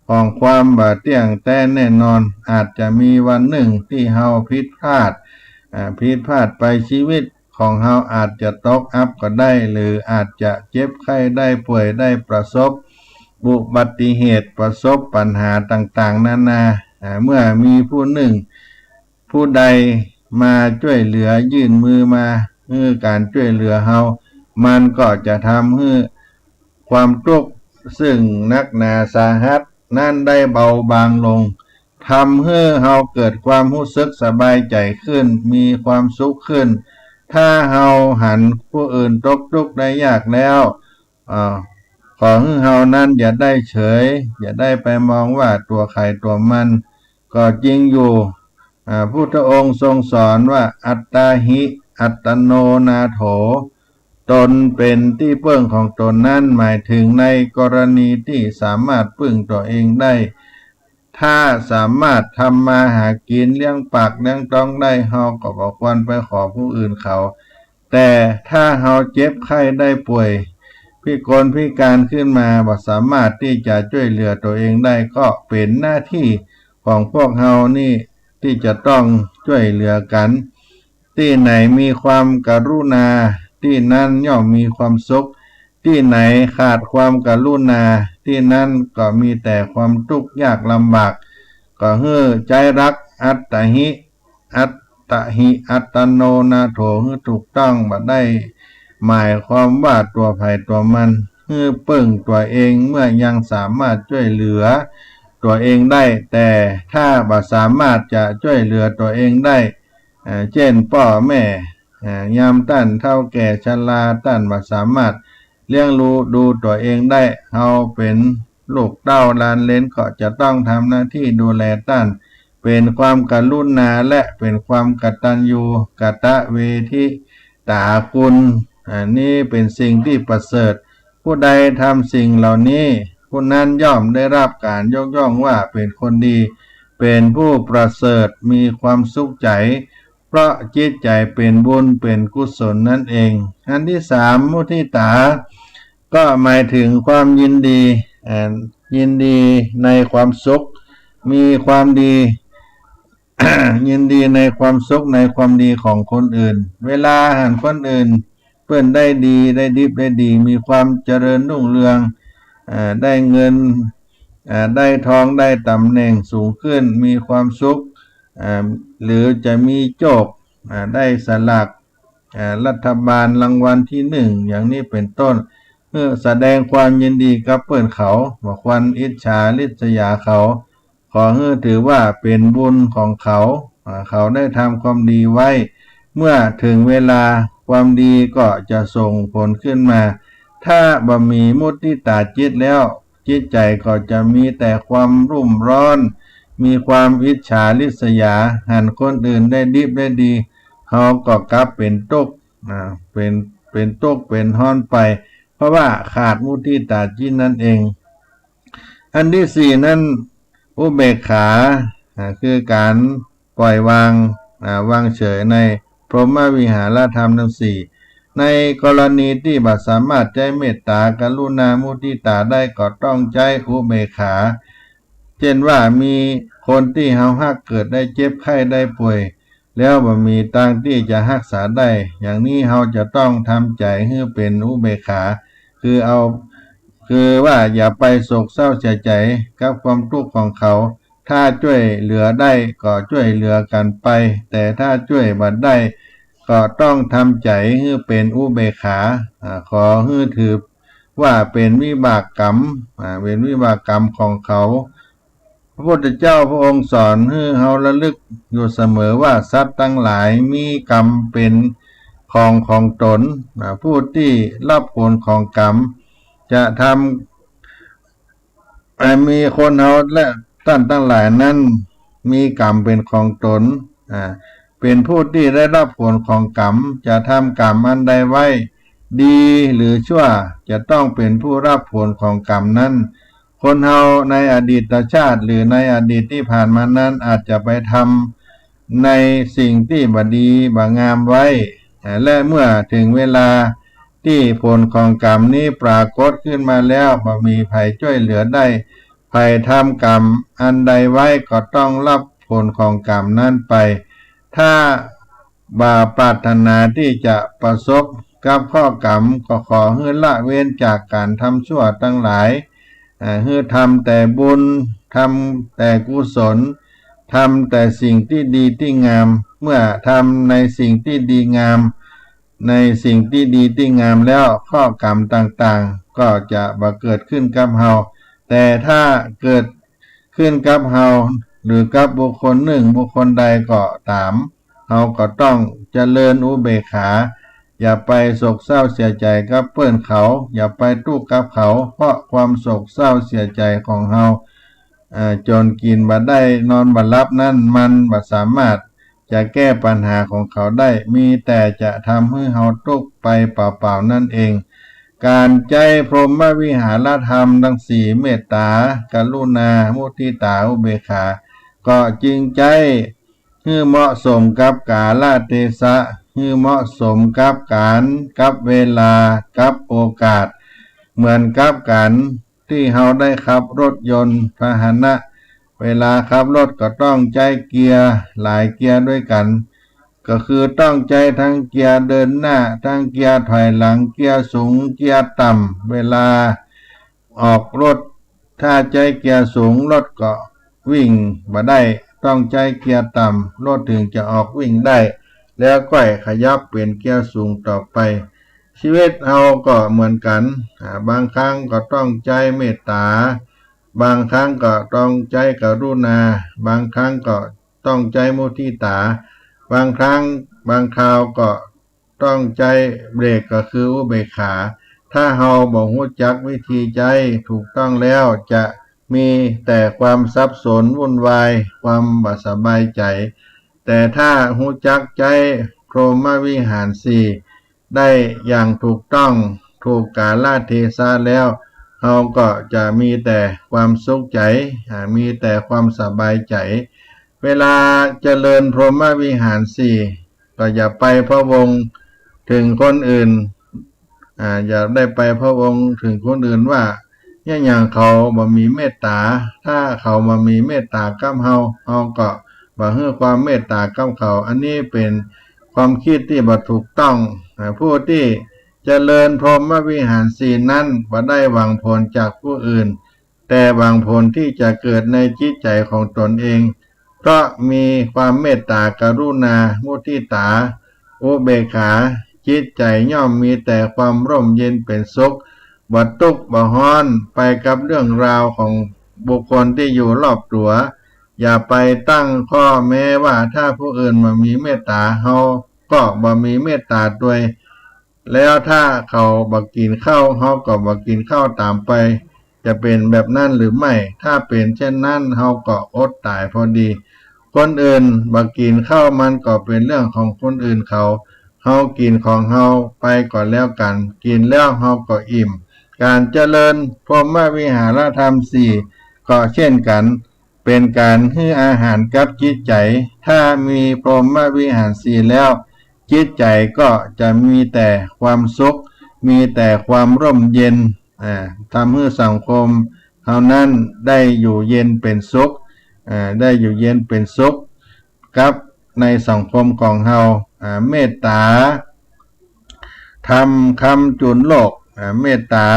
ของความบ่เที่ยงแท้แน่นอนอาจจะมีวันหนึ่งที่เฮาผิดพลาดไปชีวิตของเฮาอาจจะตกอับก็ได้หรืออาจจะเจ็บไข้ได้ป่วยได้ประสบอุบัติเหตุประสบปัญหาต่างๆนานาเมื่อมีผู้หนึ่งผู้ใดมาช่วยเหลือยื่นมือมาคือการช่วยเหลือเฮามันก็จะทำให้ความทุกข์ซึ่งนักหนาสาหัสนั่นได้เบาบางลงทำให้เฮาเกิดความรู้สึกสบายใจขึ้นมีความสุขขึ้นถ้าเฮาหันผู้อื่นตกทุกข์ได้ยากแล้วขอให้เฮานั้นอย่าได้เฉยอย่าได้ไปมองว่าตัวใครตัวมันก็จริงอยู่พุทธองค์ทรงสอนว่าอัตตาหิอัตโนนาโถตนเป็นที่พึ่งของตนนั้นหมายถึงในกรณีที่สามารถพึ่งตัวเองได้ถ้าสามารถทำมาหากินเลี้ยงปากเลี้ยงท้องได้เฮาก็บ่ควรไปขอผู้อื่นเขาแต่ถ้าเฮาเจ็บไข้ได้ป่วยพิกลพิการขึ้นมาบ่สามารถที่จะช่วยเหลือตัวเองได้ก็เป็นหน้าที่ของพวกเฮานี่ที่จะต้องช่วยเหลือกันที่ไหนมีความกรุณาที่นั้นย่อมมีความสุขที่ไหนขาดความกรุณาที่นั้นก็มีแต่ความทุกข์ยากลำบากก็ให้ใจรักอัตหิอัตโนนาโถให้ถูกต้องบ่ได้หมายความว่าตัวไผตัวมันให้ปึ้งตัวเองเมื่อยังสามารถช่วยเหลือตัวเองได้แต่ถ้าบ่สามารถจะช่วยเหลือตัวเองได้เช่นพ่อแม่ยามท่านเฒ่าแก่ชราท่านบ่สามารถเลี้ยงดูตัวเองได้เฮาเป็นลูกเต้าหลานเหลนก็จะต้องทำหน้าที่ดูแลท่านเป็นความกรุณาและเป็นความกตัญญูกตเวทิตาคุณ อันนี้เป็นสิ่งที่ประเสริฐผู้ใดทำสิ่งเหล่านี้ผู้นั้นย่อมได้รับการยกย่องว่าเป็นคนดีเป็นผู้ประเสริฐมีความสุขใจเพราะจิตใจเป็นบุญเป็นกุศลนั่นเองอันที่สามมุทิตาก็หมายถึงความยินดียินดีในความสุขมีความดี ยินดีในความสุขในความดีของคนอื่นเวลาหันคนอื่นเพื่อนได้ดีได้ดิบได้ดีมีความเจริญรุ่งเรืองได้เงินได้ทองได้ตำแหน่งสูงขึ้นมีความสุขหรือจะมีโชคได้สลากรัฐบาลรางวัลที่หนึ่งอย่างนี้เป็นต้นเพื่อแสดงความยินดีกับเพื่อนเขาบอกวันอิจฉาริษยาเขาขอให้ถือว่าเป็นบุญของเขาเขาได้ทำความดีไว้เมื่อถึงเวลาความดีก็จะส่งผลขึ้นมาถ้าบ่มีมุทิตาจิตแล้วจิตใจก็จะมีแต่ความรุ่มร้อนมีความอิจฉาริษยาหันคนอื่นได้ดิบได้ดีเขาก็กลับเป็นทุกข์เป็นทุกข์เป็นฮ้อนไปเพราะว่าขาดมุทิตาจิตนั่นเองอันที่สี่นั้นอุเบกขาคือการปล่อยวางเฉยในพรหมวิหารธรรมทั้งสี่ในกรณีที่บ่สามารถใจเมตตากรุณามุทิตาได้ก็ต้องใจอุเบกขาเช่นว่ามีคนที่เฮาฮักเกิดได้เจ็บไข้ได้ป่วยแล้วบ่มีทางที่จะรักษาได้อย่างนี้เฮาจะต้องทำใจให้เป็นอุเบกขาคือว่าอย่าไปโศกเศร้าเสียใจกับความทุกข์ของเขาถ้าช่วยเหลือได้ก็ช่วยเหลือกันไปแต่ถ้าช่วยบ่ได้ก็ต้องทำใจให้เป็นอุเบกขาขอให้ถือว่าเป็นวิบากกรรมเป็นวิบากกรรมของเขาพระพุทธเจ้าพระองค์สอนให้เราระลึกอยู่เสมอว่าสัตว์ทั้งหลายมีกรรมเป็นของตนผู้ที่รับผลของกรรมจะทำมีคนเราและท่านทั้งหลายนั้นมีกรรมเป็นของตนเป็นผู้ที่ได้รับผลของกรรมจะทำกรรมอันใดไว้ดีหรือชั่วจะต้องเป็นผู้รับผลของกรรมนั้นคนเฮาในอดีตชาติหรือในอดีตที่ผ่านมานั้นอาจจะไปทำในสิ่งที่บ่ดีบ่งามไว้และเมื่อถึงเวลาที่ผลของกรรมนี้ปรากฏขึ้นมาแล้วบ่มีภัยช่วยเหลือได้ภัยทำกรรมอันใดไว้ก็ต้องรับผลของกรรมนั้นไปถ้าบ่ปรารถนาที่จะประสบกับข้อกรรมก็ขอให้ละเว้นจากการทำชั่วทั้งหลายให้ทำแต่บุญทำแต่กุศลทำแต่สิ่งที่ดีที่งามเมื่อทำในสิ่งที่ดีงามในสิ่งที่ดีที่งามแล้วข้อกรรมต่างๆก็จะบ่เกิดขึ้นกับเฮาแต่ถ้าเกิดขึ้นกับเฮาหรือกับบุคคลหนึ่งบุคคลใดก็ตามเฮาก็ต้องเจริญอุเบกขาอย่าไปโศกเศร้าเสียใจกับเพื่อนเขาอย่าไปทุกข์กับเขาเพราะความโศกเศร้าเสียใจของเฮาจนกินบ่ได้นอนบ่หลับนั้นมันบ่สามารถจะแก้ปัญหาของเขาได้มีแต่จะทำให้เฮาทุกข์ไปเปล่าๆนั่นเองการใจพรหมวิหารธรรมทั้งสี่เมตตากรุณามุทิตาอุเบกขาก็จริงใจให้เหมาะสมกับกาลเทศะให้เหมาะสมกับการกับเวลากับโอกาสเหมือนกับการที่เฮาได้ขับรถยนต์พาหนะเวลาขับรถก็ต้องใจเกียร์หลายเกียร์ด้วยกันก็คือต้องใจทั้งเกียร์เดินหน้าทั้งเกียร์ถอยหลังเกียร์สูงเกียร์ต่ำเวลาออกรถถ้าใจเกียร์สูงรถก็วิ่งบ่ได้ต้องใจเกียร์ต่ำรถถึงจะออกวิ่งได้แล้วก็ขยับเป็นเกียร์สูงต่อไปชีวิตเราก็เหมือนกันบางครั้งก็ต้องใจเมตตาบางครั้งก็ต้องใจกรุณาบางครั้งก็ต้องใจมุทิตาบางครั้งบางคราวก็ต้องใจเบรกก็คืออุเบกขาถ้าเฮาบ่รู้จักวิธีใจถูกต้องแล้วจะมีแต่ความสับสนวุ่นวายความบ่สบายใจแต่ถ้ารู้จักใจพรหมวิหารสี่ ได้อย่างถูกต้องถูกกาลเทศะแล้วเราก็จะมีแต่ความสุขใจมีแต่ความสบายใจเวลาเจริญพรหมวิหารสี่ก็อย่าไปพะวงถึงคนอื่นอย่าได้ไปพะวงถึงคนอื่นว่าอย่างเขาบ่มีเมตตาถ้าเขามามีเมตตากับเราก็บ่ให้ความเมตตากับเขาอันนี้เป็นความคิดที่บ่ถูกต้องผู้ที่เจริญพรหมวิหารสี่นั้นบ่ได้หวังผลจากผู้อื่นแต่หวังผลที่จะเกิดในจิตใจของตนเองเพราะมีความเมตตากรุณามุทิตาอุเบกขาจิตใจย่อมมีแต่ความร่มเย็นเป็นสุขบ่ทุกข์บ่ร้อนไปกับเรื่องราวของบุคคลที่อยู่รอบตัวอย่าไปตั้งข้อแม้ว่าถ้าผู้อื่นมามีเมตตาเฮาก็บ่มีเมตตาด้วยแล้วถ้าเขาบ่กินข้าวเฮาก็บ่กินข้าวตามไปจะเป็นแบบนั้นหรือไม่ถ้าเป็นเช่นนั้นเฮาก็อดตายพอดีคนอื่นบ่กินข้าวมันก็เป็นเรื่องของคนอื่นเขาเฮากินของเฮาไปก่อนแล้วกันกินแล้วเฮาก็อิ่มการเจริญพรหมวิหารธรรมสี่ก็เช่นกันเป็นการให้อาหารกับจิตใจถ้ามีพรหมวิหารสี่แล้วจิตใจก็จะมีแต่ความสุขมีแต่ความร่มเย็นทำให้สังคมเฮานั้นได้อยู่เย็นเป็นสุขได้อยู่เย็นเป็นสุขกับในสังคมของเฮาเมตตาทำคำจุนโลกเมตตา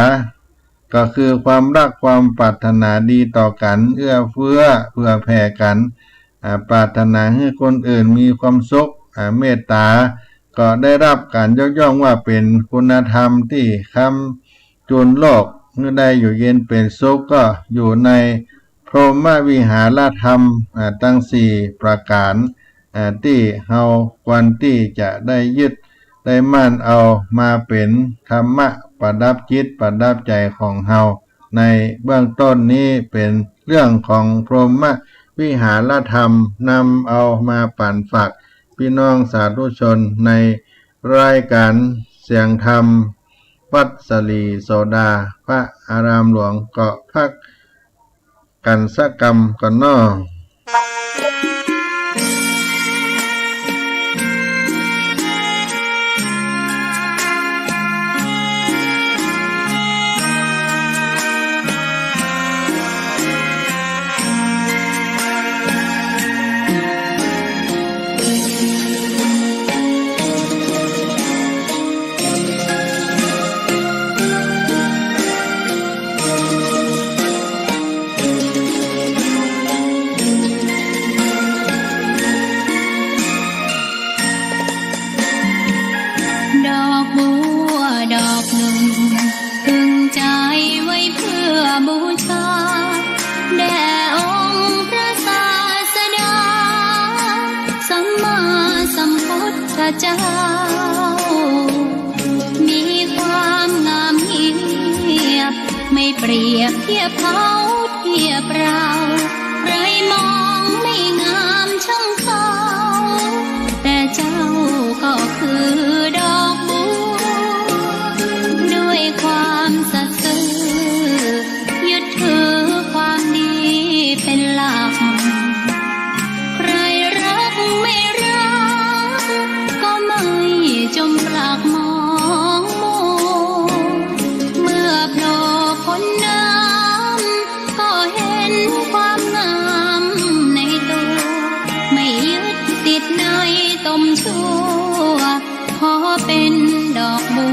ก็คือความรักความปรารถนาดีต่อกันเอื้อเฟื้อเพื่อแผ่กันปรารถนาให้คนอื่นมีความสุขเมตตาก็ได้รับการยกย่องว่าเป็นคุณธรรมที่คำจุนโลกเมื่อได้อยู่เย็นเป็นสุขก็อยู่ในพรหมวิหารธรรมทั้งสี่ประการที่เฮาควรที่จะได้ยึดได้มั่นเอามาเป็นธรรมะประดับจิตประดับใจของเฮาในเบื้องต้นนี้เป็นเรื่องของพรหมวิหารธรรมนำเอามาปั่นฝากพี่น้องสาธุชนในรายการเสียงธรรมวัดสลีโสดาพระอารามหลวงเกาะพักกันสักกรรมก่อนน้อดอกบัวดอกหนึ่งพึงใจไว้เพื่อบูชาแด่องค์พระศาสดาสัมมาสัมพุทธเจ้ามีความงามเงียบไม่เปรียบเทียบเขาเทียบเราใครมองไม่งามช่างเขาแต่เจ้าก็คือดอกบัวด้วยความสัตย์ซื่อยึดถือความดีเป็นหลักใครรักไม่รักก็ไม่จงปลักมองมัวเมื่อโผล่พ้นน้ำก็เห็นความงามในตัวไม่ยึดติดในตมชั่วขอเป็นดอกบั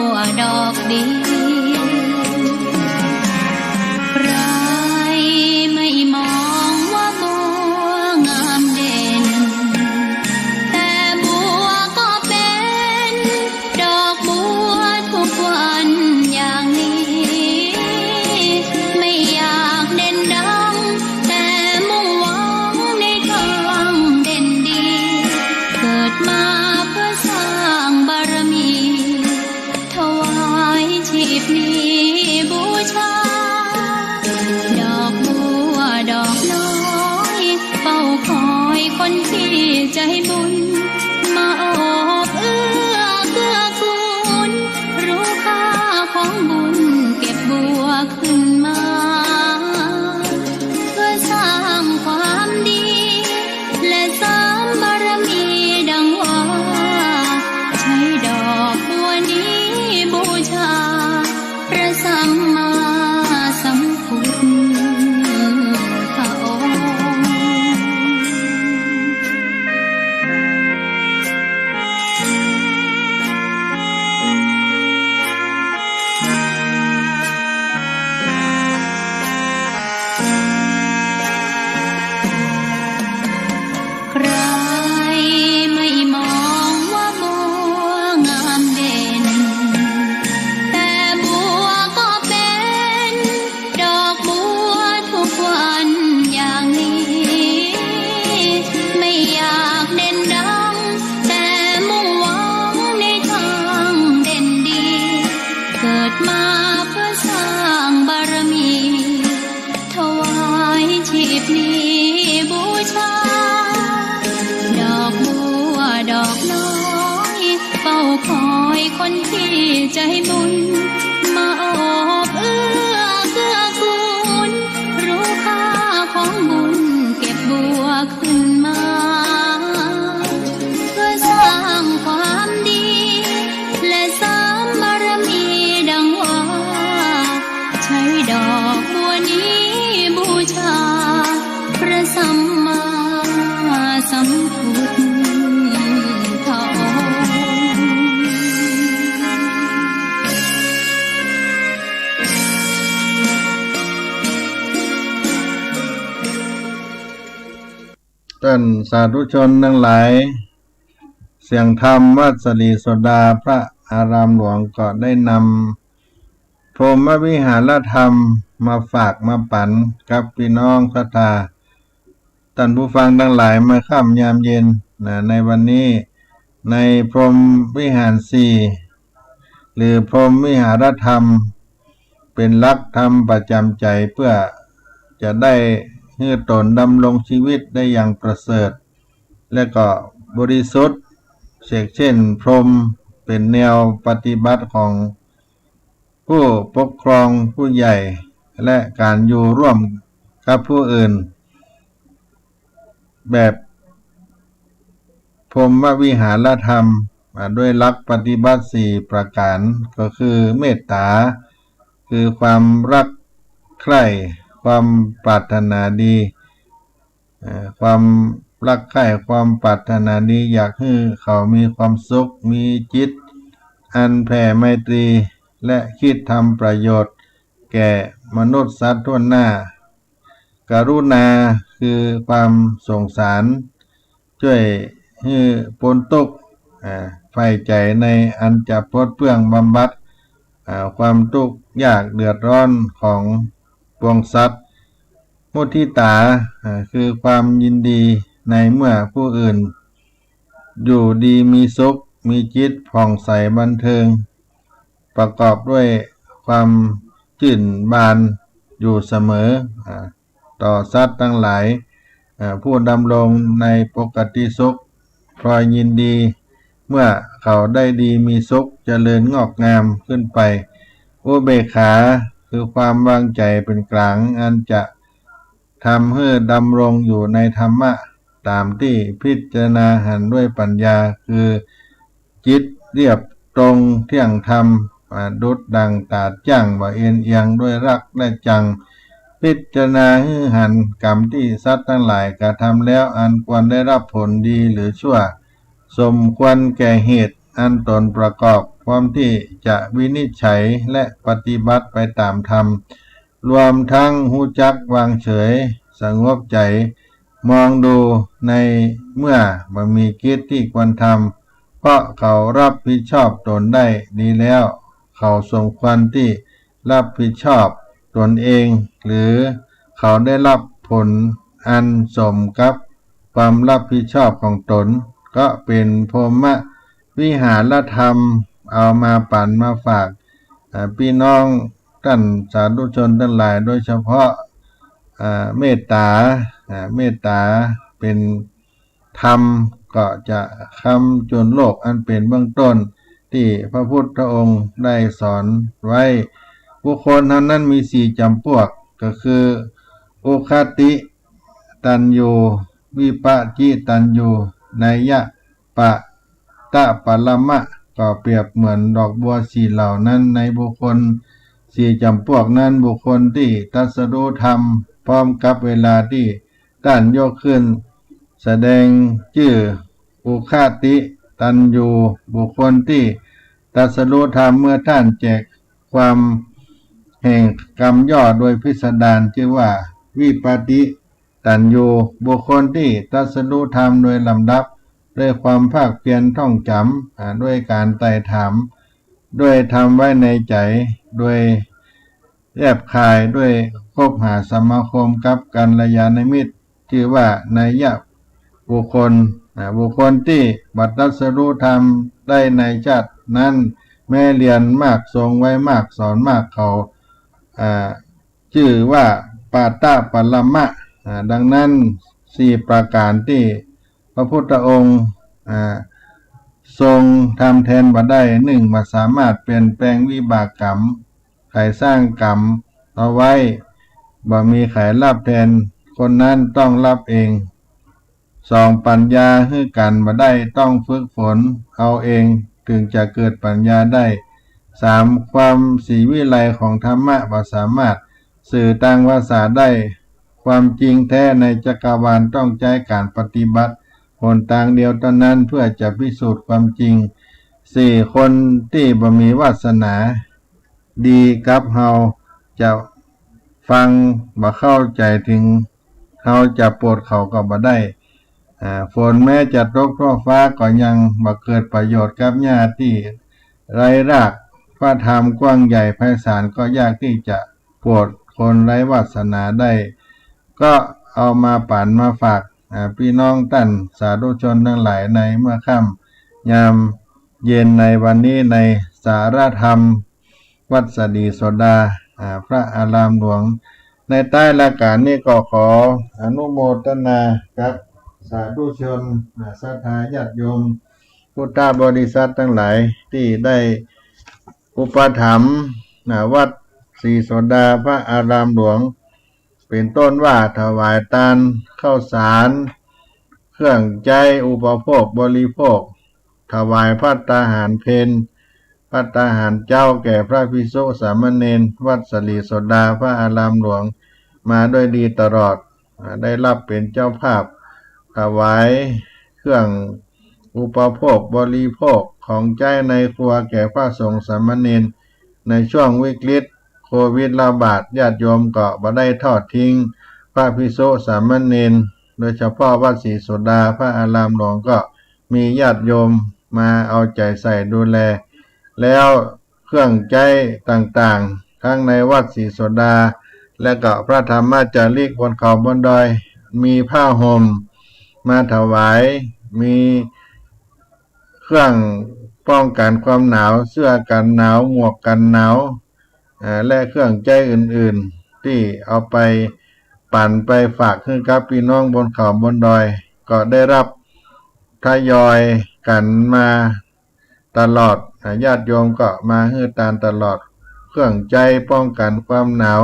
วดอกดีใครไม่มองว่าบัวงามเด่นแต่บัวก็เป็นดอกบัวทุกวันอย่างนี้ไม่อยากเด่นดังแต่มุ่งหวังในทางเด่นดีเกิดมาเพื่อสร้างบารมีถวายชี านสาธุชนทั้งหลายเสียงธรรมวัดสลีโสดาพระอารามหลวงก็ได้นำพรหมวิหารธรรมมาฝากมาปันกับพี่น้องศรัทธาท่านผู้ฟังทั้งหลายมาค่ำยามเย็นในวันนี้ในพรหมวิหารสี่หรือพรหมวิหารธรรมเป็นหลักธรรมประจำใจเพื่อจะได้ให้ตนดำรงชีวิตได้อย่างประเสริฐและก็บริสุทธิ์เช่นพรหมเป็นแนวปฏิบัติของผู้ปกครองผู้ใหญ่และการอยู่ร่วมกับผู้อื่นแบบพรหมวิหารธรรมด้วยหลักปฏิบัติสี่ประการก็คือเมตตาคือความรักใคร่ความปรารถนาดีความรักใคร่ความปรารถนาดีอยากให้เขามีความสุขมีจิตอันแผ่ไมตรีและคิดทำประโยชน์แก่มนุษย์สัตว์ทั่วหน้ากรุณาคือความสงสารช่วยให้พ้นทุกข์ใฝ่ใจในอันจะปลดเปลื้องบำบัดความทุกข์ยากเดือดร้อนของปวงสัตว์มุทิตาคือความยินดีในเมื่อผู้อื่นอยู่ดีมีสุขมีจิตผ่องใสบันเทิงประกอบด้วยความชื่นบานอยู่เสมอต่อสัตว์ทั้งหลายผู้ดำรงในปกติสุขพลอยยินดีเมื่อเขาได้ดีมีสุขเจริญงอกงามขึ้นไปอุเบกขาคือความวางใจเป็นกลางอันจะทำให้ดำรงอยู่ในธรรมะตามที่พิจารณาหันด้วยปัญญาคือจิตเรียบตรงเที่ยงธรรมดุจดังตาดจั่งว่าเอียงเอียงด้วยรักและจังพิจารณาให้หันกรรมที่สัตว์ทั้งหลายกระทำแล้วอันควรได้รับผลดีหรือชั่วสมควรแก่เหตุอันตนประกอบพร้อมที่จะวินิจฉัยและปฏิบัติไปตามธรรมรวมทั้งหูจักวางเฉยสงบใจมองดูในเมื่อบ่มีกิจที่ควรทำเพราะเขารับผิดชอบตนได้ดีแล้วเขาสมควรที่รับผิดชอบตนเองหรือเขาได้รับผลอันสมกับความรับผิดชอบของตนก็เป็นพรหมวิหารธรรมเอามาปั่นมาฝากพี่น้องท่านสาธุชนทั้งหลายโดยเฉพาะเมตตาเป็นธรรมก็จะคำจุนโลกอันเป็นเบื้องต้นที่พระพุทธองค์ได้สอนไว้บุคคลนั้นมีสี่จำพวกก็คือโอคติตัญญูวิปจิตัญญูนัยยะปะตะปะละมะก็เปรียบเหมือนดอกบัวสีเหล่านั้นในบุคคลสี่จำพวกนั้นบุคคลที่ตรัสรู้ธรรมพร้อมกับเวลาที่ท่านยกขึ้นแสดงชื่ออุคติตัญญูบุคคลที่ตรัสรู้ธรรมเมื่อท่านแจกความแห่งกรรมย่อโดยพิสดารชื่อว่าวิปติตัญญูบุคคลที่ตรัสรู้ธรรมโดยลำดับด้วยความภาคเพียรท่องจำด้วยการไต่ถามด้วยทำไว้ในใจด้วยแยบคายด้วยคบหาสมาคมกับกัลยาณมิตรชื่อว่านัยยะบุคคลที่บัดตรัสรู้ธรรมได้ในชาตินั้นแม้เรียนมากทรงไว้มากสอนมากเขาชื่อว่าปาตะปะละมะดังนั้นสี่ประการที่พระพุทธองค์ทรงทำแทนบ่ได้หนึ่งบ่สามารถเปลี่ยนแปลงวิบากกรรมใครสร้างกรรมเอาไว้บ่มีใครรับแทนคนนั้นต้องรับเองสองปัญญาให้กันบ่ได้ต้องฝึกฝนเอาเองถึงจะเกิดปัญญาได้สามความสีวิไลของธรรมะบ่สามารถสื่อต่างภาษาได้ความจริงแท้ในจักรวาลต้องใช้การปฏิบัติหนทางเดียวเท่านั้นเพื่อจะพิสูจน์ความจริงสี่คนที่บ่มีวาสนาดีกับเฮาจะฟังบ่เข้าใจถึงเฮาจะโปรดเขาก็บ่ได้ ฝนแม้จะตกทั่วฟ้าก็ยังบ่เกิดประโยชน์กับญาติที่ไร้รากพระธรรมกว้างใหญ่ไพศาลก็ยากที่จะโปรดคนไร้วาสนาได้ก็เอามาปั่นมาฝากพี่น้องท่านสาธุชนทั้งหลายในเมื่อค่ำยามเย็นในวันนี้ในสารธรรมวัดสดีโสดาพระอารามหลวงในใต้รายการนี้ก็ขออนุโมทนากับสาธุชนศรัทธาญาติโยมพุทธบริษัททั้งหลายที่ได้อุปถัมภ์วัดศรีโสดาพระอารามหลวงเป็นต้นว่าถวายทานข้าวสารเครื่องใจอุปโภคบริโภคถวายภัตตาหารเพลภัตตาหารเจ้าแก่พระภิกษุสามเณรวัดศรีโสดาพระอารามหลวงมาด้วยดีตลอดได้รับเป็นเจ้าภาพถวายเครื่องอุปโภคบริโภคของใจในครัวแก่พระสงฆ์สามเณรในช่วงวิกฤตโควิดระบาดญาติโยมก็บ่ได้ทอดทิ้งพระภิกษุสามเณรโดยเฉพาะวัดศรีโสดาพระอารามหลวงก็มีญาติโยมมาเอาใจใส่ดูแลแล้วเครื่องใจต่างๆทั้งในวัดศรีโสดาและก็พระธรรมจาริกบนเขาบนดอยมีผ้าห่มมาถวายมีเครื่องป้องกันความหนาวเสื้อกันหนาวหมวกกันหนาวและเครื่องใจอื่นๆที่เอาไปปั่นไปฝากให้กับพี่น้องบนเขาบนดอยก็ได้รับทยอยกันมาตลอดญาติโยมก็มาให้ทานตลอดเครื่องใจป้องกันความหนาว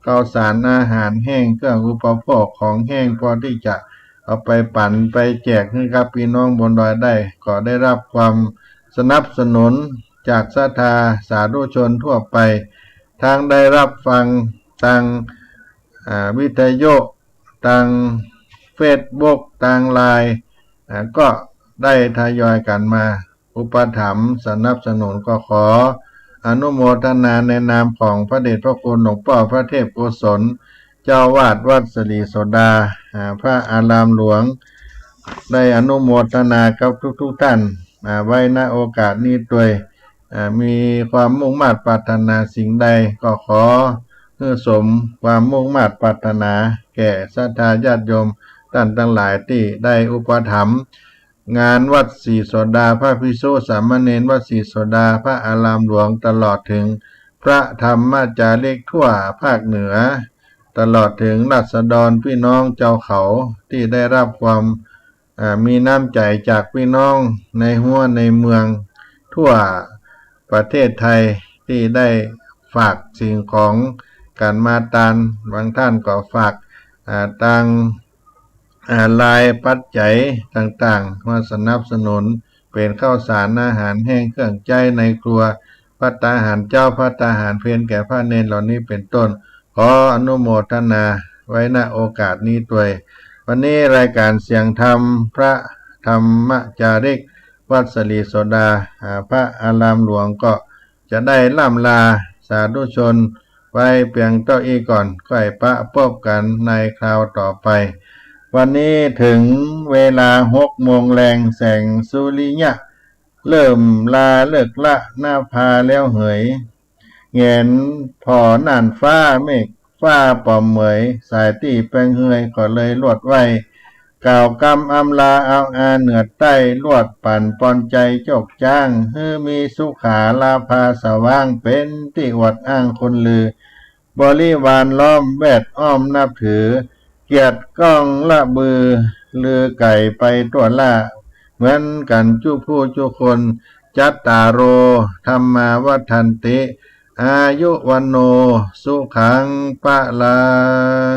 ข้าวสารอาหารแห้งเครื่องอุปโภคของแห้งพอที่จะเอาไปปั่นไปแจกให้กับพี่น้องบนดอยได้ก็ได้รับความสนับสนุนจากศรัทธาสาธุชนทั่วไปทางได้รับฟังทางวิทยุทางเฟซบุ๊กทางไลน์ก็ได้ทยอยกันมาอุปถัมภ์สนับสนุนก็ขออนุโมทนาในนามของพระเดชพระคุณหลวงพ่อพระเทพโกศลเจ้าวาดวัดศรีโสดาพระอารามหลวงได้อนุโมทนากับทุกท่านไว้ณโอกาสนี้ด้วยมีความมุ่งมั่นปรารถนาสิ่งใดก็ขอให้สมความมุ่งมั่นปรารถนาแก่ศรัทธาญาติโยมท่านทั้งหลายที่ได้อุปถัมภ์งานวัดศรีโสดาพระภิกษุสามเณรวัดศรีโสดาพระอารามหลวงตลอดถึงพระธรรมจาริกทั่วภาคเหนือตลอดถึงราษฎรพี่น้องเจ้าเขาที่ได้รับความมีน้ำใจจากพี่น้องในหัวในเมืองทั่วประเทศไทยที่ได้ฝากสิ่งของการมาทานบางท่านก็ฝากตังลายปัจจัยต่างๆมาสนับสนุนเป็นข้าวสารอาหารแห้งเครื่องใจในครัวภัตตาหารเจ้าภัตตาหารเพลแก่พระเนรเหล่านี้เป็นต้นขออนุโมทนาไว้ณโอกาสนี้ด้วยวันนี้รายการเสียงธรรมพระธรรมจาริกวัดศรีโสดาพระอารามหลวงก็จะได้ล่ำลาสาธุชนไว้เพียงเท่านี้ก่อนค่อยพบกันในคราวต่อไปวันนี้ถึงเวลา6 โมงแรงแสงสุริยะเริ่มลาเลิกละหน้าพาแล้วเหยเงนพอน่านฟ้าเมฆฟ้าป่อมเหมยสายตีแปงเฮยก็เลยลวดไว้กล่าวกำอำลาเอาเหนือใต้ลวดปั่นปอนใจจกจ้างมีสุขาลาภาสว่างเป็นที่อวดอ้างคนลือบริวารล้อมแวดอ้อมนับถือเกียรติก้องละบือลือไก่ไปตัวล่าเหมือนกันจุผู้จุคนจัตตารโอธรรมาวัฏันติอายุวันโนสุขังปะลัง